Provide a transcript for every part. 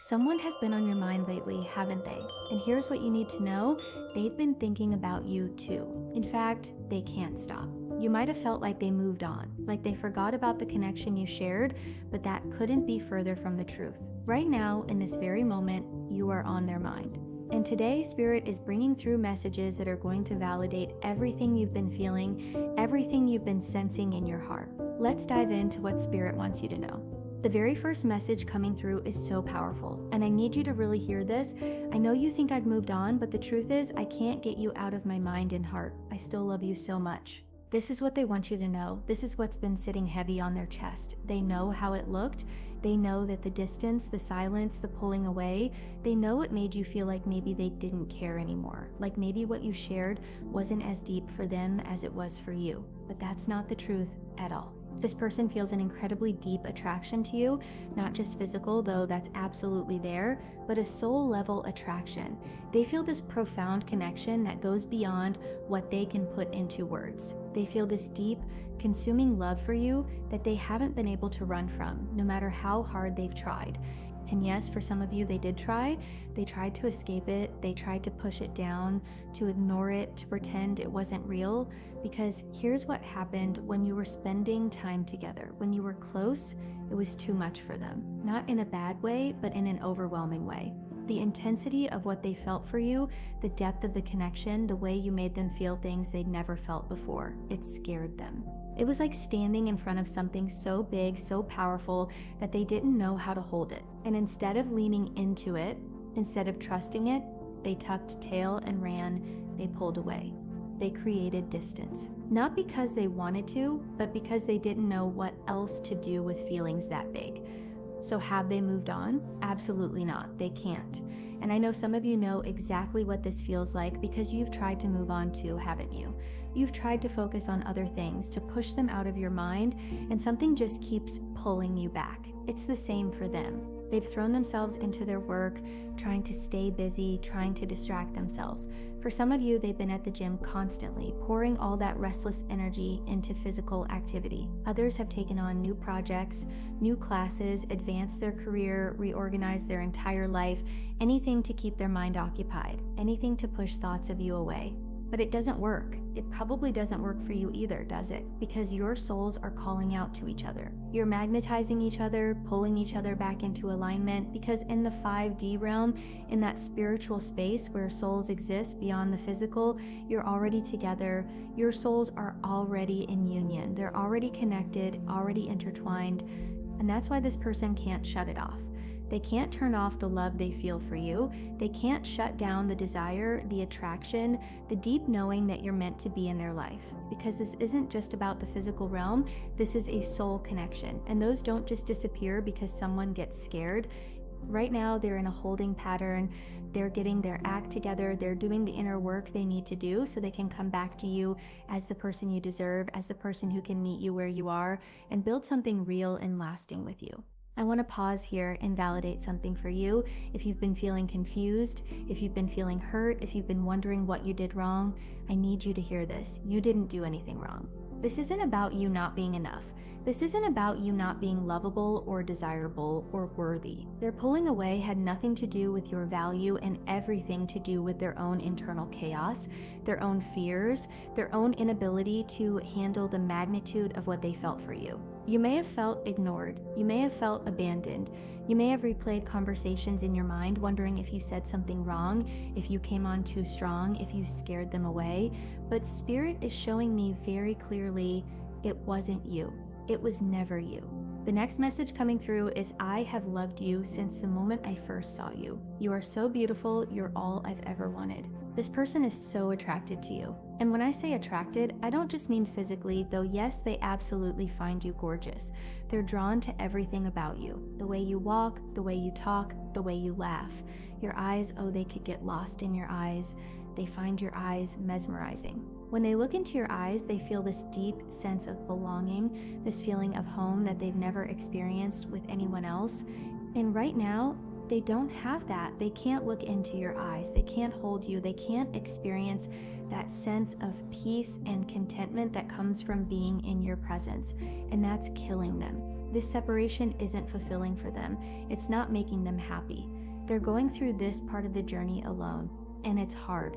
Someone has been on your mind lately, haven't they? And here's what you need to know, they've been thinking about you too. In fact, they can't stop. You might have felt like they moved on, like they forgot about the connection you shared, but that couldn't be further from the truth. Right now, in this very moment, you are on their mind. And today, Spirit is bringing through messages that are going to validate everything you've been feeling, everything you've been sensing in your heart. Let's dive into what Spirit wants you to know. The very first message coming through is so powerful, and I need you to really hear this. I know you think I've moved on, but the truth is, I can't get you out of my mind and heart. I still love you so much. This is what they want you to know. This is what's been sitting heavy on their chest. They know how it looked. They know that the distance, the silence, the pulling away, they know it made you feel like maybe they didn't care anymore. Like maybe what you shared wasn't as deep for them as it was for you. But that's not the truth at all. This person feels an incredibly deep attraction to you, not just physical, though that's absolutely there, but a soul level attraction. They feel this profound connection that goes beyond what they can put into words. They feel this deep, consuming love for you that they haven't been able to run from, no matter how hard they've tried. And yes, for some of you, they did try. They tried to escape it. They tried to push it down, to ignore it, to pretend it wasn't real. Because here's what happened when you were spending time together. When you were close, it was too much for them. Not in a bad way, but in an overwhelming way. The intensity of what they felt for you, the depth of the connection, the way you made them feel things they'd never felt before, it scared them. It was like standing in front of something so big, so powerful, that they didn't know how to hold it. And instead of leaning into it, instead of trusting it, they tucked tail and ran, they pulled away. They created distance. Not because they wanted to, but because they didn't know what else to do with feelings that big. So have they moved on? Absolutely not. They can't. And I know some of you know exactly what this feels like because you've tried to move on too, haven't you? You've tried to focus on other things, to push them out of your mind, and something just keeps pulling you back. It's the same for them. They've thrown themselves into their work, trying to stay busy, trying to distract themselves. For some of you, they've been at the gym constantly, pouring all that restless energy into physical activity. Others have taken on new projects, new classes, advanced their career, reorganized their entire life, anything to keep their mind occupied, anything to push thoughts of you away. But it doesn't work. It probably doesn't work for you either, does it? Because your souls are calling out to each other. You're magnetizing each other, pulling each other back into alignment, because in the 5D realm, in that spiritual space where souls exist beyond the physical, you're already together. Your souls are already in union. They're already connected, already intertwined, and that's why this person can't shut it off. They can't turn off the love they feel for you. They can't shut down the desire, the attraction, the deep knowing that you're meant to be in their life. Because this isn't just about the physical realm, this is a soul connection. And those don't just disappear because someone gets scared. Right now, they're in a holding pattern. They're getting their act together. They're doing the inner work they need to do so they can come back to you as the person you deserve, as the person who can meet you where you are and build something real and lasting with you. I want to pause here and validate something for you. If you've been feeling confused, if you've been feeling hurt, if you've been wondering what you did wrong, I need you to hear this. You didn't do anything wrong. This isn't about you not being enough. This isn't about you not being lovable or desirable or worthy. Their pulling away had nothing to do with your value and everything to do with their own internal chaos, their own fears, their own inability to handle the magnitude of what they felt for you. You may have felt ignored. You may have felt abandoned. You may have replayed conversations in your mind wondering if you said something wrong, if you came on too strong, if you scared them away. But Spirit is showing me very clearly it wasn't you. It was never you. The next message coming through is, I have loved you since the moment I first saw you. You are so beautiful. You're all I've ever wanted. This person is so attracted to you. And when I say attracted, I don't just mean physically, though yes, they absolutely find you gorgeous. They're drawn to everything about you. The way you walk, the way you talk, the way you laugh. Your eyes, oh, they could get lost in your eyes. They find your eyes mesmerizing. When they look into your eyes, they feel this deep sense of belonging, this feeling of home that they've never experienced with anyone else. And right now, they don't have that. They can't look into your eyes. They can't hold you. They can't experience that sense of peace and contentment that comes from being in your presence. And that's killing them. This separation isn't fulfilling for them. It's not making them happy. They're going through this part of the journey alone, and it's hard.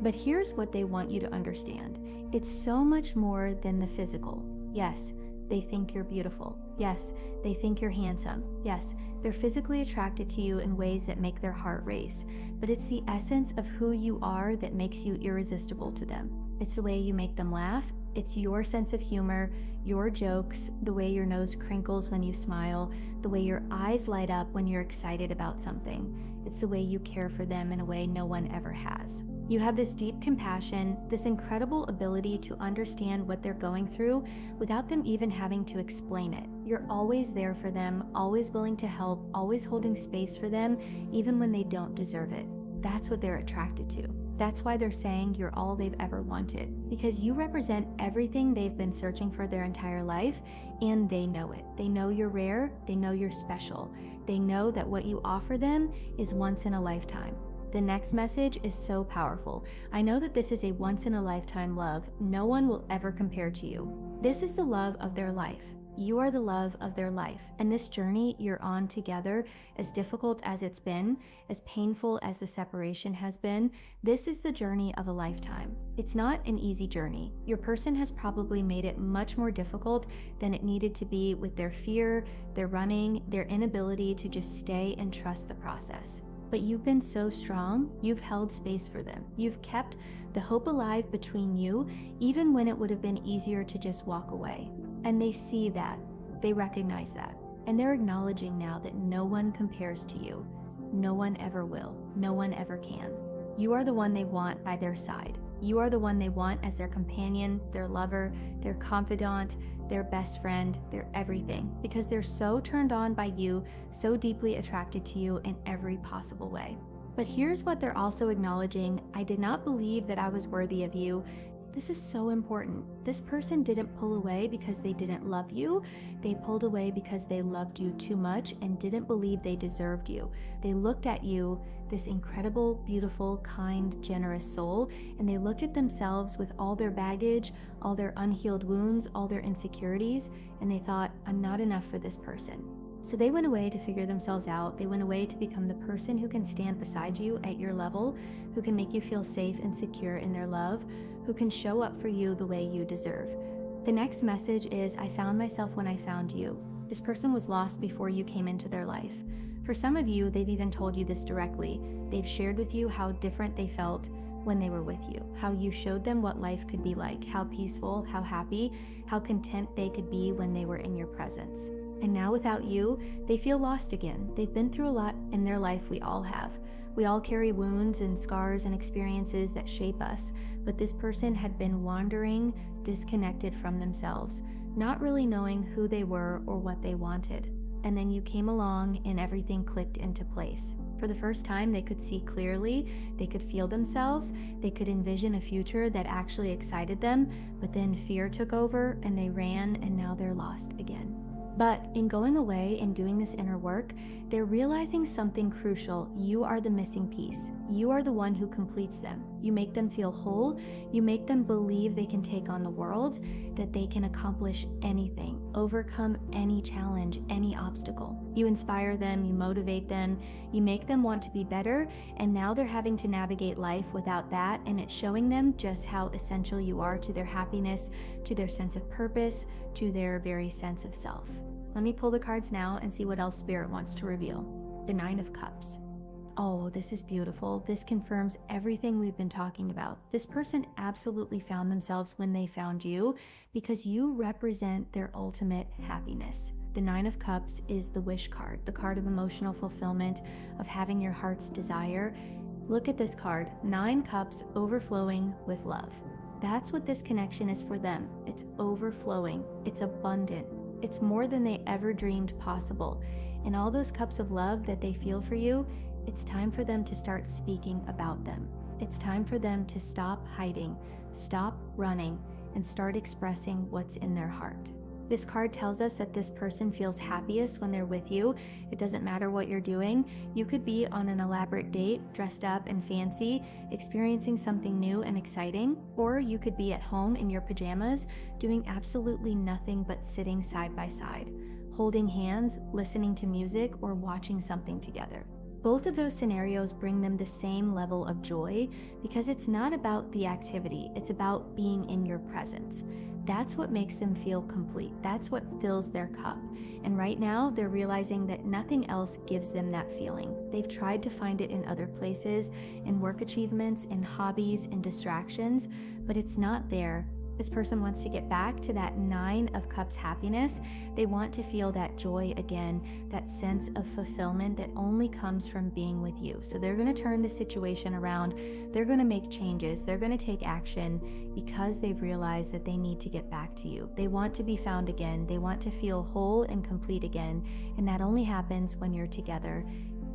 But here's what they want you to understand. It's so much more than the physical. Yes, they think you're beautiful. Yes, they think you're handsome. Yes, they're physically attracted to you in ways that make their heart race. But it's the essence of who you are that makes you irresistible to them. It's the way you make them laugh. It's your sense of humor, your jokes, the way your nose crinkles when you smile, the way your eyes light up when you're excited about something. It's the way you care for them in a way no one ever has. You have this deep compassion, this incredible ability to understand what they're going through without them even having to explain it. You're always there for them, always willing to help, always holding space for them, even when they don't deserve it. That's what they're attracted to. That's why they're saying you're all they've ever wanted, because you represent everything they've been searching for their entire life, and they know it. They know you're rare, they know you're special. They know that what you offer them is once in a lifetime. The next message is so powerful. I know that this is a once-in-a-lifetime love. No one will ever compare to you. This is the love of their life. You are the love of their life. And this journey you're on together, as difficult as it's been, as painful as the separation has been, this is the journey of a lifetime. It's not an easy journey. Your person has probably made it much more difficult than it needed to be with their fear, their running, their inability to just stay and trust the process. But you've been so strong, you've held space for them. You've kept the hope alive between you, even when it would have been easier to just walk away. And they see that, they recognize that, and they're acknowledging now that no one compares to you. No one ever will, no one ever can. You are the one they want by their side. You are the one they want as their companion, their lover, their confidant, their best friend, their everything, because they're so turned on by you, so deeply attracted to you in every possible way. But here's what they're also acknowledging. I did not believe that I was worthy of you. This is so important. This person didn't pull away because they didn't love you. They pulled away because they loved you too much and didn't believe they deserved you. They looked at you, this incredible, beautiful, kind, generous soul, and they looked at themselves with all their baggage, all their unhealed wounds, all their insecurities, and they thought, I'm not enough for this person. So they went away to figure themselves out. They went away to become the person who can stand beside you at your level, who can make you feel safe and secure in their love, who can show up for you the way you deserve. The next message is, I found myself when I found you. This person was lost before you came into their life. For some of you, they've even told you this directly. They've shared with you how different they felt when they were with you, how you showed them what life could be like, how peaceful, how happy, how content they could be when they were in your presence. And now without you, they feel lost again. They've been through a lot in their life, we all have. We all carry wounds and scars and experiences that shape us, but this person had been wandering, disconnected from themselves, not really knowing who they were or what they wanted. And then you came along and everything clicked into place. For the first time, they could see clearly, they could feel themselves, they could envision a future that actually excited them, but then fear took over and they ran, and now they're lost again. But in going away and doing this inner work, they're realizing something crucial. You are the missing piece. You are the one who completes them. You make them feel whole. You make them believe they can take on the world, that they can accomplish anything, overcome any challenge, any obstacle. You inspire them, you motivate them, you make them want to be better, and now they're having to navigate life without that, and it's showing them just how essential you are to their happiness, to their sense of purpose, to their very sense of self. Let me pull the cards now and see what else Spirit wants to reveal. The Nine of Cups. Oh, this is beautiful. This confirms everything we've been talking about. This person absolutely found themselves when they found you because you represent their ultimate happiness. The Nine of Cups is the wish card, the card of emotional fulfillment, of having your heart's desire. Look at this card, 9 cups overflowing with love. That's what this connection is for them. It's overflowing. It's abundant. It's more than they ever dreamed possible. And all those cups of love that they feel for you, it's time for them to start speaking about them. It's time for them to stop hiding, stop running, and start expressing what's in their heart. This card tells us that this person feels happiest when they're with you. It doesn't matter what you're doing. You could be on an elaborate date, dressed up and fancy, experiencing something new and exciting, or you could be at home in your pajamas, doing absolutely nothing but sitting side by side, holding hands, listening to music, or watching something together. Both of those scenarios bring them the same level of joy because it's not about the activity, it's about being in your presence. That's what makes them feel complete. That's what fills their cup. And right now, they're realizing that nothing else gives them that feeling. They've tried to find it in other places, in work achievements, in hobbies, in distractions, but it's not there. This person wants to get back to that 9 of Cups happiness. They want to feel that joy again, that sense of fulfillment that only comes from being with you. So they're going to turn the situation around. They're going to make changes. They're going to take action because they've realized that they need to get back to you. They want to be found again. They want to feel whole and complete again. And that only happens when you're together.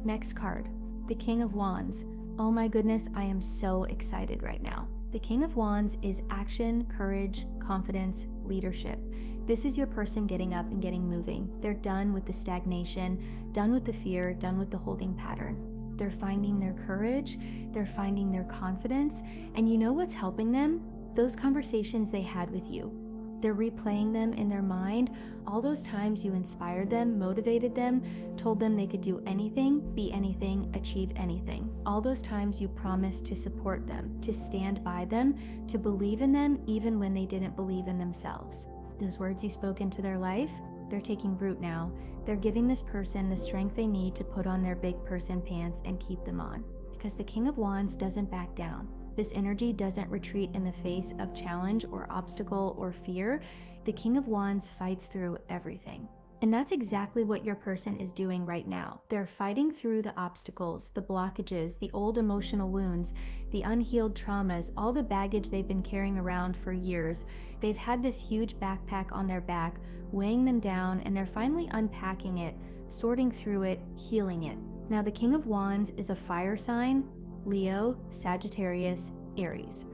Next card, the King of Wands. Oh my goodness, I am so excited right now. The King of Wands is action, courage, confidence, leadership. This is your person getting up and getting moving. They're done with the stagnation, done with the fear, done with the holding pattern. They're finding their courage, they're finding their confidence, and you know what's helping them? Those conversations they had with you. They're replaying them in their mind, all those times you inspired them, motivated them, told them they could do anything, be anything, achieve anything. All those times you promised to support them, to stand by them, to believe in them even when they didn't believe in themselves. Those words you spoke into their life, they're taking root now. They're giving this person the strength they need to put on their big person pants and keep them on. Because the King of Wands doesn't back down. This energy doesn't retreat in the face of challenge or obstacle or fear. The King of Wands fights through everything. And that's exactly what your person is doing right now. They're fighting through the obstacles, the blockages, the old emotional wounds, the unhealed traumas, all the baggage they've been carrying around for years. They've had this huge backpack on their back, weighing them down, and they're finally unpacking it, sorting through it, healing it. Now, the King of Wands is a fire sign, Leo, Sagittarius, Aries.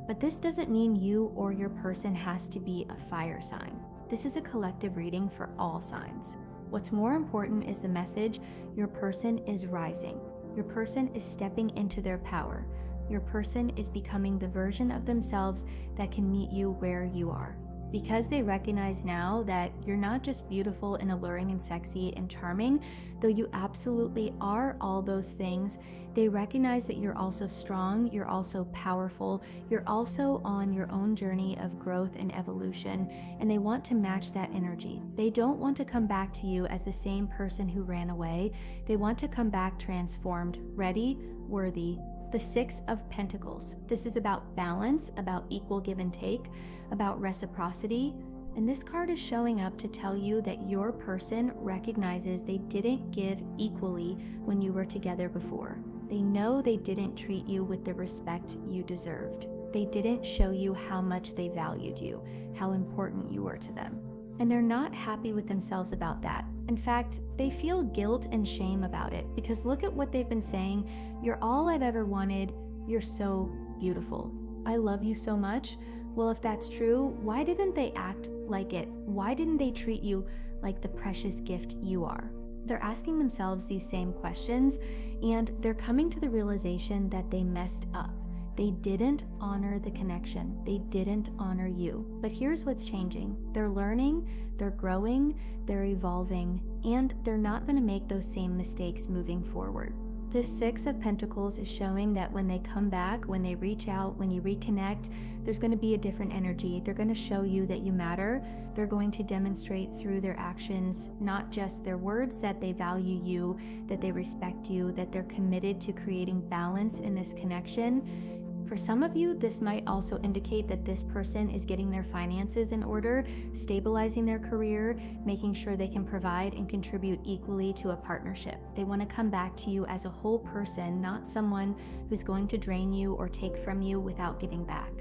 But this doesn't mean you or your person has to be a fire sign. This is a collective reading for all signs. What's more important is the message: your person is rising. Your person is stepping into their power. Your person is becoming the version of themselves that can meet you where you are. Because they recognize now that you're not just beautiful and alluring and sexy and charming, though you absolutely are all those things, they recognize that you're also strong, you're also powerful, you're also on your own journey of growth and evolution, and they want to match that energy. They don't want to come back to you as the same person who ran away. They want to come back transformed, ready, worthy. The 6 of Pentacles. This is about balance, about equal give and take, about reciprocity. And this card is showing up to tell you that your person recognizes they didn't give equally when you were together before. They know they didn't treat you with the respect you deserved. They didn't show you how much they valued you, how important you were to them. And they're not happy with themselves about that. In fact, they feel guilt and shame about it because look at what they've been saying. You're all I've ever wanted. You're so beautiful. I love you so much. Well, if that's true, why didn't they act like it? Why didn't they treat you like the precious gift you are? They're asking themselves these same questions, and they're coming to the realization that they messed up. They didn't honor the connection. They didn't honor you. But here's what's changing. They're learning, they're growing, they're evolving, and they're not going to make those same mistakes moving forward. This 6 of Pentacles is showing that when they come back, when they reach out, when you reconnect, there's going to be a different energy. They're going to show you that you matter. They're going to demonstrate through their actions, not just their words, that they value you, that they respect you, that they're committed to creating balance in this connection. For some of you, this might also indicate that this person is getting their finances in order, stabilizing their career, making sure they can provide and contribute equally to a partnership. They want to come back to you as a whole person, not someone who's going to drain you or take from you without giving back.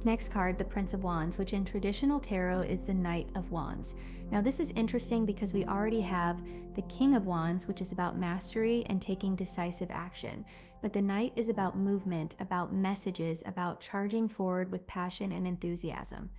Next card, the Prince of Wands, which in traditional tarot is the Knight of Wands. Now this is interesting because we already have the King of Wands, which is about mastery and taking decisive action. But the Knight is about movement, about messages, about charging forward with passion and enthusiasm.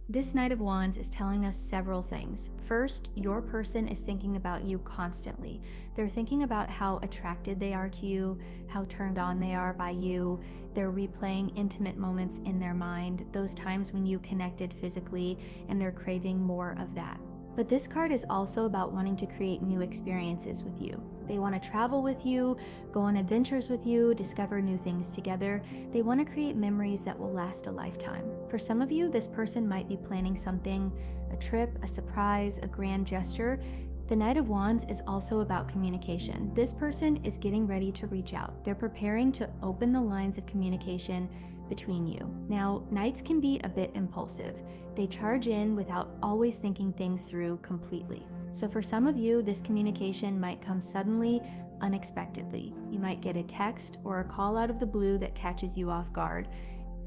This Knight of Wands is telling us several things. First, your person is thinking about you constantly. They're thinking about how attracted they are to you, how turned on they are by you. They're replaying intimate moments in their mind, those times when you connected physically, and they're craving more of that. But this card is also about wanting to create new experiences with you. They want to travel with you, go on adventures with you, discover new things together. They want to create memories that will last a lifetime. For some of you, this person might be planning something, a trip, a surprise, a grand gesture. The Knight of Wands is also about communication. This person is getting ready to reach out. They're preparing to open the lines of communication between you. Now, Knights can be a bit impulsive. They charge in without always thinking things through completely. So for some of you, this communication might come suddenly, unexpectedly. You might get a text or a call out of the blue that catches you off guard.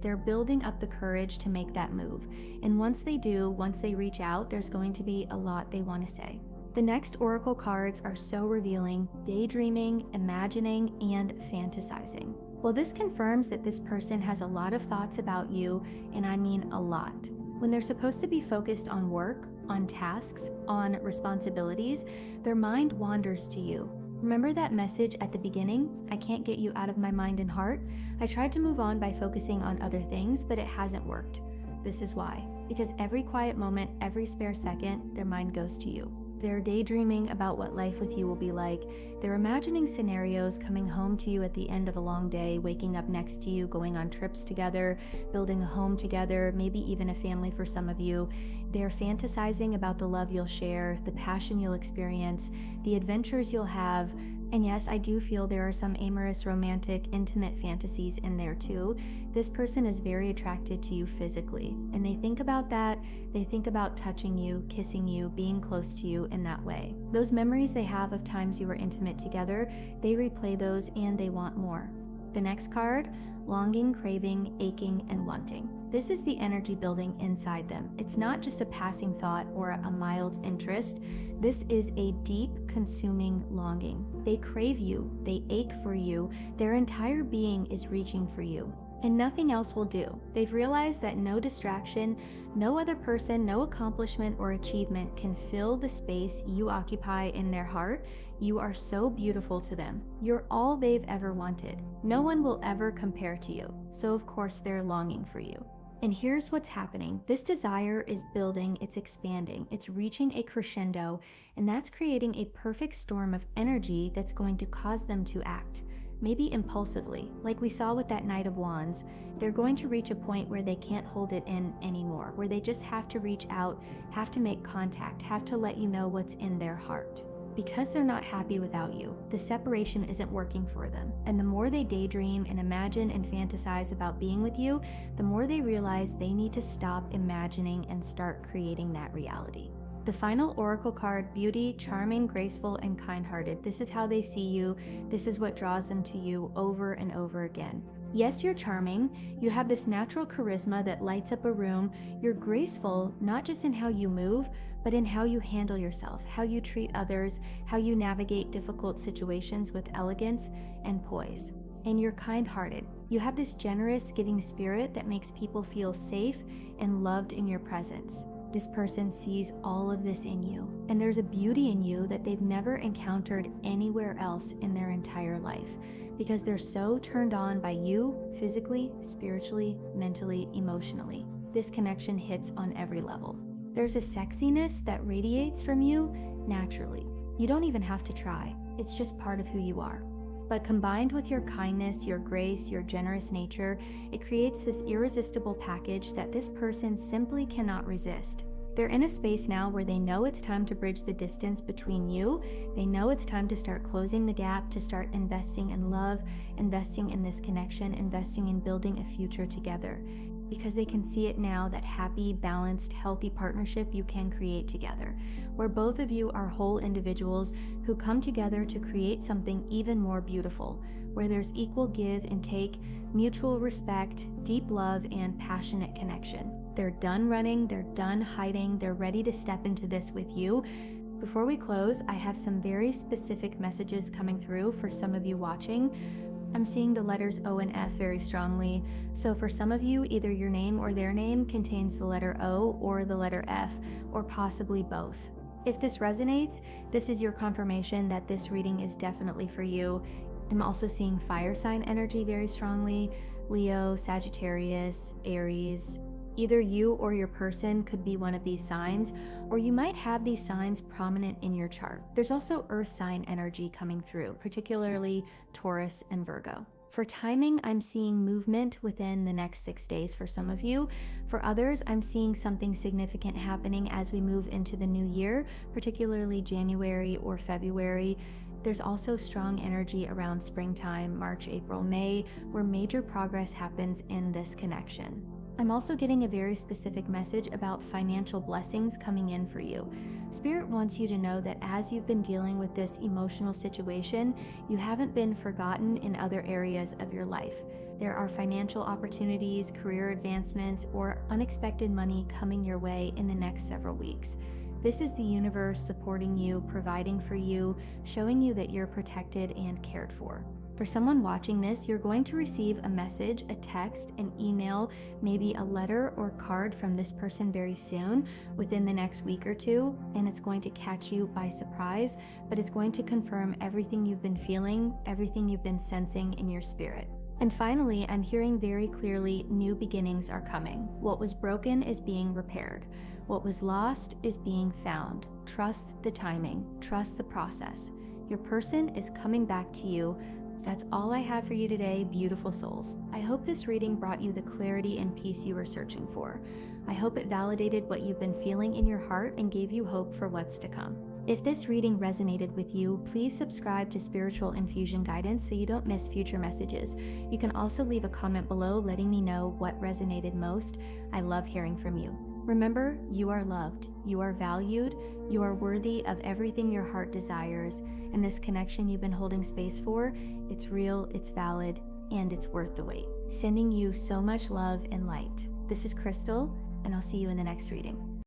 They're building up the courage to make that move. And once they do, once they reach out, there's going to be a lot they want to say. The next oracle cards are so revealing: daydreaming, imagining, and fantasizing. Well, this confirms that this person has a lot of thoughts about you, and I mean a lot. When they're supposed to be focused on work, on tasks, on responsibilities, their mind wanders to you. Remember that message at the beginning? I can't get you out of my mind and heart. I tried to move on by focusing on other things, but it hasn't worked. This is why. Because every quiet moment, every spare second, their mind goes to you. They're daydreaming about what life with you will be like. They're imagining scenarios, coming home to you at the end of a long day, waking up next to you, going on trips together, building a home together, maybe even a family for some of you. They're fantasizing about the love you'll share, the passion you'll experience, the adventures you'll have. And yes, I do feel there are some amorous, romantic, intimate fantasies in there too. This person is very attracted to you physically, and they think about that. They think about touching you, kissing you, being close to you in that way. Those memories they have of times you were intimate together, they replay those and they want more. The next card, longing, craving, aching, and wanting. This is the energy building inside them. It's not just a passing thought or a mild interest. This is a deep, consuming longing. They crave you, they ache for you, their entire being is reaching for you. And nothing else will do. They've realized that no distraction, no other person, no accomplishment or achievement can fill the space you occupy in their heart. You are so beautiful to them. You're all they've ever wanted. No one will ever compare to you. So of course they're longing for you. And here's what's happening. This desire is building, it's expanding, it's reaching a crescendo, and that's creating a perfect storm of energy that's going to cause them to act. Maybe impulsively, like we saw with that Knight of Wands. They're going to reach a point where they can't hold it in anymore, where they just have to reach out, have to make contact, have to let you know what's in their heart. Because they're not happy without you, the separation isn't working for them. And the more they daydream and imagine and fantasize about being with you, the more they realize they need to stop imagining and start creating that reality. The final oracle card, beauty, charming, graceful, and kind-hearted. This is how they see you. This is what draws them to you over and over again. Yes, you're charming. You have this natural charisma that lights up a room. You're graceful, not just in how you move, but in how you handle yourself, how you treat others, how you navigate difficult situations with elegance and poise. And you're kind-hearted. You have this generous, giving spirit that makes people feel safe and loved in your presence. This person sees all of this in you, and there's a beauty in you that they've never encountered anywhere else in their entire life, because they're so turned on by you physically, spiritually, mentally, emotionally. This connection hits on every level. There's a sexiness that radiates from you naturally. You don't even have to try. It's just part of who you are. But combined with your kindness, your grace, your generous nature, it creates this irresistible package that this person simply cannot resist. They're in a space now where they know it's time to bridge the distance between you. They know it's time to start closing the gap, to start investing in love, investing in this connection, investing in building a future together. Because they can see it now, that happy, balanced, healthy partnership you can create together, where both of you are whole individuals who come together to create something even more beautiful, where there's equal give and take, mutual respect, deep love, and passionate connection. They're done running, they're done hiding, they're ready to step into this with you. Before we close, I have some very specific messages coming through for some of you watching. I'm seeing the letters O and F very strongly. So for some of you, either your name or their name contains the letter O or the letter F, or possibly both. If this resonates, this is your confirmation that this reading is definitely for you. I'm also seeing fire sign energy very strongly: Leo, Sagittarius, Aries, Either you or your person could be one of these signs, or you might have these signs prominent in your chart. There's also earth sign energy coming through, particularly Taurus and Virgo. For timing, I'm seeing movement within the next 6 days for some of you. For others, I'm seeing something significant happening as we move into the new year, particularly January or February. There's also strong energy around springtime, March, April, May, where major progress happens in this connection. I'm also getting a very specific message about financial blessings coming in for you. Spirit wants you to know that as you've been dealing with this emotional situation, you haven't been forgotten in other areas of your life. There are financial opportunities, career advancements, or unexpected money coming your way in the next several weeks. This is the universe supporting you, providing for you, showing you that you're protected and cared for. For someone watching this, you're going to receive a message, a text, an email, maybe a letter or card from this person very soon within the next week or two, and it's going to catch you by surprise, but it's going to confirm everything you've been feeling, everything you've been sensing in your spirit. And finally, I'm hearing very clearly new beginnings are coming. What was broken is being repaired. What was lost is being found. Trust the timing. Trust the process. Your person is coming back to you. That's all I have for you today, beautiful souls. I hope this reading brought you the clarity and peace you were searching for. I hope it validated what you've been feeling in your heart and gave you hope for what's to come. If this reading resonated with you, please subscribe to Spiritual Infusion Guidance so you don't miss future messages. You can also leave a comment below letting me know what resonated most. I love hearing from you. Remember, you are loved, you are valued, you are worthy of everything your heart desires, and this connection you've been holding space for, it's real, it's valid, and it's worth the wait. Sending you so much love and light. This is Crystal, and I'll see you in the next reading.